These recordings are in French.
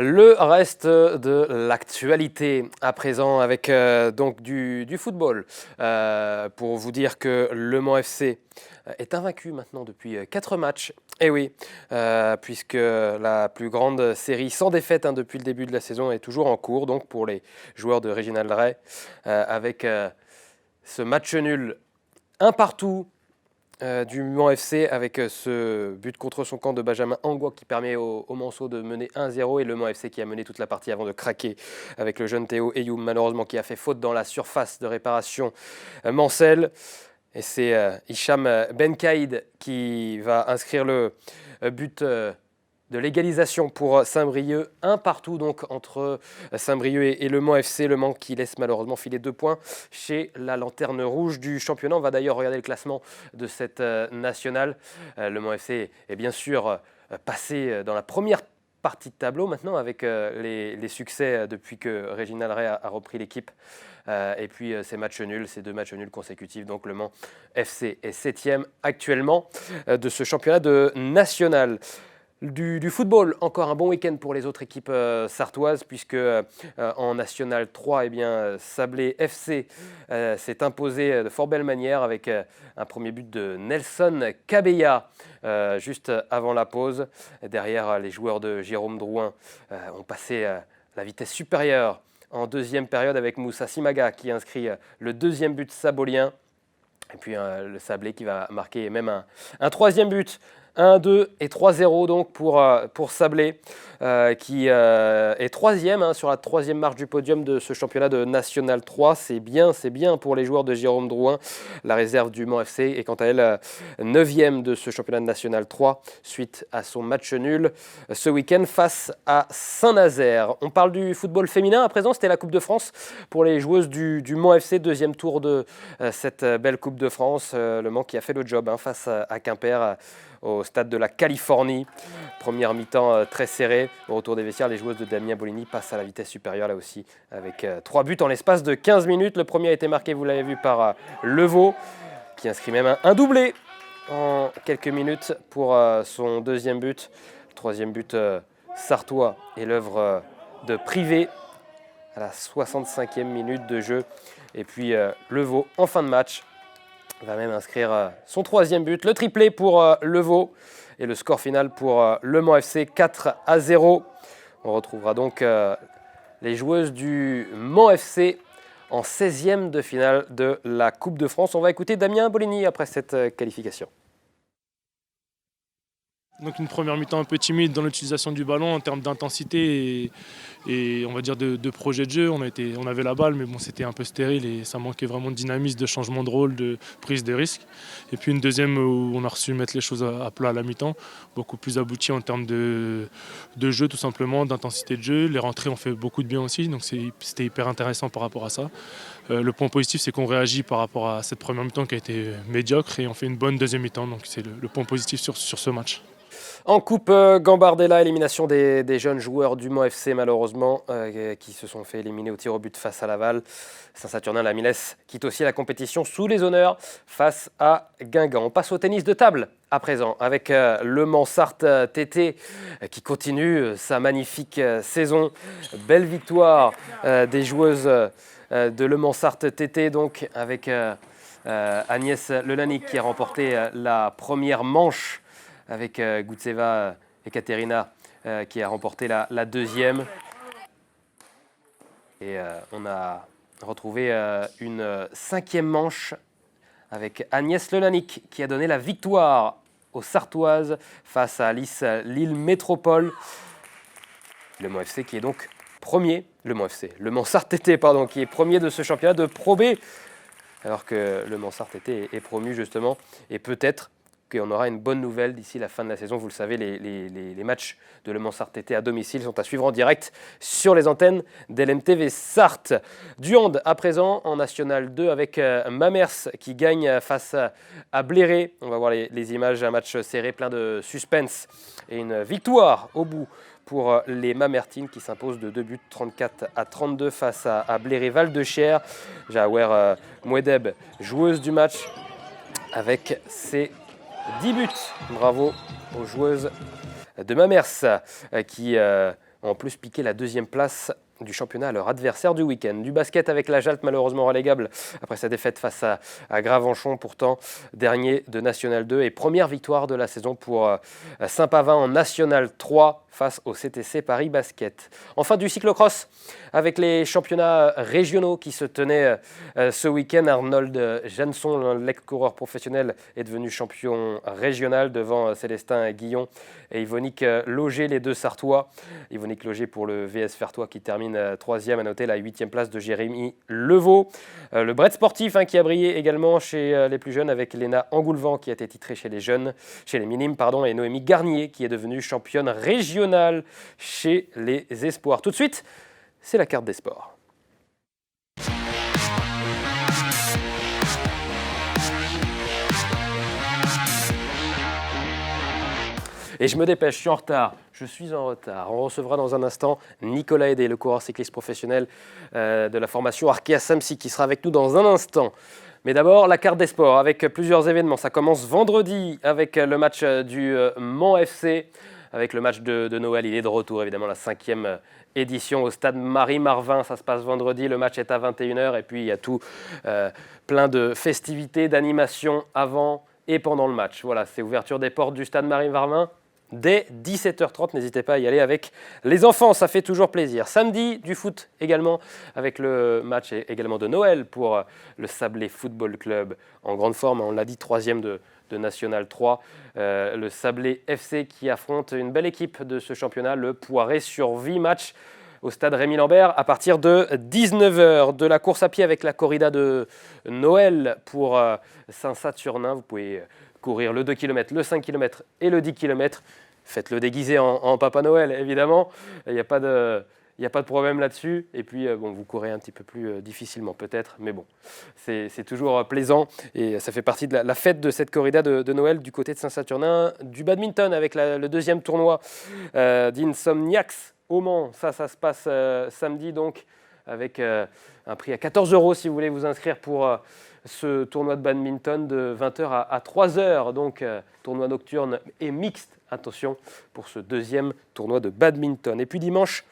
Le reste de l'actualité à présent avec donc du football. Pour vous dire que Le Mans FC est invaincu maintenant depuis 4 matchs. Et oui, puisque la plus grande série sans défaite depuis le début de la saison est toujours en cours, donc pour les joueurs de Réginald Ray, avec ce match nul un partout du Mans FC avec ce but contre son camp de Benjamin Angua qui permet au Manceau de mener 1-0 et le Mans FC qui a mené toute la partie avant de craquer avec le jeune Théo Eyoum malheureusement qui a fait faute dans la surface de réparation Mancel. Et c'est Hicham Benkaïd qui va inscrire le but de l'égalisation pour Saint-Brieuc. Un partout donc entre Saint-Brieuc et Le Mans FC. Le Mans qui laisse malheureusement filer 2 points chez la lanterne rouge du championnat. On va d'ailleurs regarder le classement de cette nationale. Le Mans FC est bien sûr passé dans la première partie de tableau maintenant avec les succès depuis que Réginald Ray a repris l'équipe. Et puis ces matchs nuls, ces 2 matchs nuls consécutifs. Donc le Mans FC est 7e actuellement de ce championnat de national. Du football, encore un bon week-end pour les autres équipes sartoises, puisque en National 3, Sablé FC s'est imposé de fort belle manière avec un premier but de Nelson Cabella juste avant la pause. Derrière, les joueurs de Jérôme Drouin ont passé la vitesse supérieure en deuxième période avec Moussa Simaga qui inscrit le deuxième but sabolien. Et puis le Sablé qui va marquer même un troisième but. 1-2 et 3-0 donc pour Sablé qui est troisième sur la troisième marche du podium de ce championnat de National 3. C'est bien pour les joueurs de Jérôme Drouin. La réserve du Mans FC est quant à elle 9e de ce championnat de National 3 suite à son match nul ce week-end face à Saint-Nazaire. On parle du football féminin à présent. C'était la Coupe de France pour les joueuses du Mans FC. Deuxième tour de cette belle Coupe de France. Le Mans qui a fait le job face à Quimper au stade de la Californie. Première mi-temps très serrée. Au retour des vestiaires, les joueuses de Damien Bolini passent à la vitesse supérieure là aussi avec 3 buts en l'espace de 15 minutes. Le premier a été marqué, vous l'avez vu, par Levaux qui inscrit même un doublé en quelques minutes pour son deuxième but. Le troisième but sartois est l'œuvre de Privé à la 65e minute de jeu. Et puis Levaux en fin de match va même inscrire son troisième but, le triplé pour Levaux et le score final pour Le Mans FC 4-0. On retrouvera donc les joueuses du Mans FC en 16e de finale de la Coupe de France. On va écouter Damien Bolini après cette qualification. Donc une première mi-temps un peu timide dans l'utilisation du ballon en termes d'intensité et on va dire de projet de jeu. On avait la balle mais bon, c'était un peu stérile et ça manquait vraiment de dynamisme, de changement de rôle, de prise de risque. Et puis une deuxième où on a reçu mettre les choses à plat à la mi-temps, beaucoup plus abouti en termes de jeu tout simplement, d'intensité de jeu. Les rentrées ont fait beaucoup de bien aussi, donc c'était hyper intéressant par rapport à ça. Le point positif c'est qu'on réagit par rapport à cette première mi-temps qui a été médiocre et on fait une bonne deuxième mi-temps, donc c'est le point positif sur ce match. En coupe, Gambardella, élimination des jeunes joueurs du Mans FC malheureusement, qui se sont fait éliminer au tir au but face à Laval. Saint-Saturnin, la Milesse quitte aussi la compétition sous les honneurs face à Guingamp. On passe au tennis de table à présent avec le Mansart TT qui continue sa magnifique saison. Belle victoire des joueuses de le Mansart TT donc avec Agnès Lelanic qui a remporté la première manche avec Goutseva et Katerina qui a remporté la deuxième. Et on a retrouvé une 5e manche avec Agnès Lelanic qui a donné la victoire aux Sartoises face à Alice Lille Métropole. Le Mans FC qui est donc premier, le Mansart TT pardon, qui est premier de ce championnat de Pro B, alors que le Mansart TT est promu justement et peut-être qu'on aura une bonne nouvelle d'ici la fin de la saison. Vous le savez, les matchs de Le Mansart TT à domicile sont à suivre en direct sur les antennes d'LMTV Sarthe. Du hand à présent en National 2 avec Mamers qui gagne face à Bléré. On va voir les images, un match serré plein de suspense et une victoire au bout pour les Mamertines qui s'imposent de 2 buts 34-32 face à Bléré Val-de-Cher. Jaouer Mouedeb, joueuse du match avec ses 10 buts. Bravo aux joueuses de Mamers qui en plus piqué la 2e place du championnat à leur adversaire du week-end. Du basket avec la Jalte, malheureusement relégable après sa défaite face à Gravenchon, pourtant dernier de National 2 et première victoire de la saison pour Saint-Pavin en National 3 face au CTC Paris Basket. Enfin du cyclocross avec les championnats régionaux qui se tenaient ce week-end. Arnold Jansson, l'ex-coureur professionnel, est devenu champion régional devant Célestin Guillon et Yvonique Loger, les deux Sartois. Yvonique Loger pour le VS Fertois qui termine 3e, à noter la 8e place de Jérémy Levaux. Le Bret sportif qui a brillé également chez les plus jeunes avec Léna Angoulevent qui a été titrée chez les jeunes, chez les minimes, et Noémie Garnier qui est devenue championne régionale chez les espoirs. Tout de suite, c'est la carte des sports. Et je me dépêche, je suis en retard. Je suis en retard. On recevra dans un instant Nicolas Hédé, le coureur cycliste professionnel de la formation Arkea Samsic, qui sera avec nous dans un instant. Mais d'abord, la carte des sports avec plusieurs événements. Ça commence vendredi avec le match du Mans FC, avec le match de Noël. Il est de retour, évidemment, la 5e édition au stade Marie-Marvin. Ça se passe vendredi. Le match est à 21h. Et puis, il y a tout plein de festivités, d'animations avant et pendant le match. Voilà, c'est ouverture des portes du stade Marie-Marvin dès 17h30, n'hésitez pas à y aller avec les enfants, ça fait toujours plaisir. Samedi, du foot également, avec le match également de Noël pour le Sablé Football Club, en grande forme, on l'a dit, 3e de National 3. Le Sablé FC qui affronte une belle équipe de ce championnat, le Poiré-sur-Vie, match au stade Rémy-Lambert à partir de 19h. De la course à pied avec la corrida de Noël pour Saint-Sat-sur-Nain, vous pouvez courir le 2 km, le 5 km et le 10 km. Faites-le déguisé en Papa Noël, évidemment. Il n'y a pas de problème là-dessus. Et puis, vous courez un petit peu plus difficilement peut-être. Mais bon, c'est toujours plaisant. Et ça fait partie de la fête de cette corrida de Noël du côté de Saint-Saturnin. Du badminton avec le 2e tournoi d'Insomniacs au Mans. Ça se passe samedi, donc, avec un prix à 14 € si vous voulez vous inscrire pour ce tournoi de badminton de 20h à 3h, donc tournoi nocturne et mixte, attention, pour ce 2e tournoi de badminton. Et puis dimanche,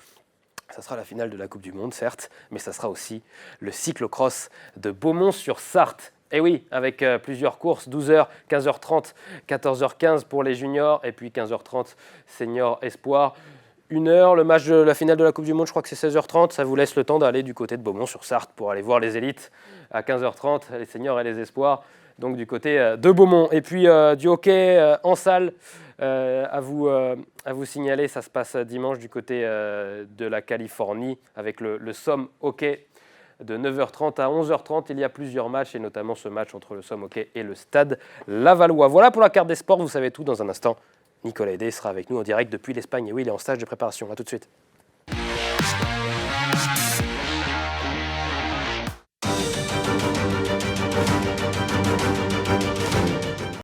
ça sera la finale de la Coupe du Monde, certes, mais ça sera aussi le cyclocross de Beaumont-sur-Sarthe. Et oui, avec plusieurs courses, 12h, 15h30, 14h15 pour les juniors, et puis 15h30 seniors espoirs. 1h, le match de la finale de la Coupe du Monde, je crois que c'est 16h30. Ça vous laisse le temps d'aller du côté de Beaumont-sur-Sarthe pour aller voir les élites à 15h30, les seniors et les espoirs, donc du côté de Beaumont. Et puis du hockey en salle, à vous signaler, ça se passe dimanche du côté de la Californie avec le Somme Hockey de 9h30 à 11h30. Il y a plusieurs matchs et notamment ce match entre le Somme Hockey et le Stade Lavallois. Voilà pour la carte des sports, vous savez tout. Dans un instant, Nicolas Hédé sera avec nous en direct depuis l'Espagne. Et oui, il est en stage de préparation. À tout de suite.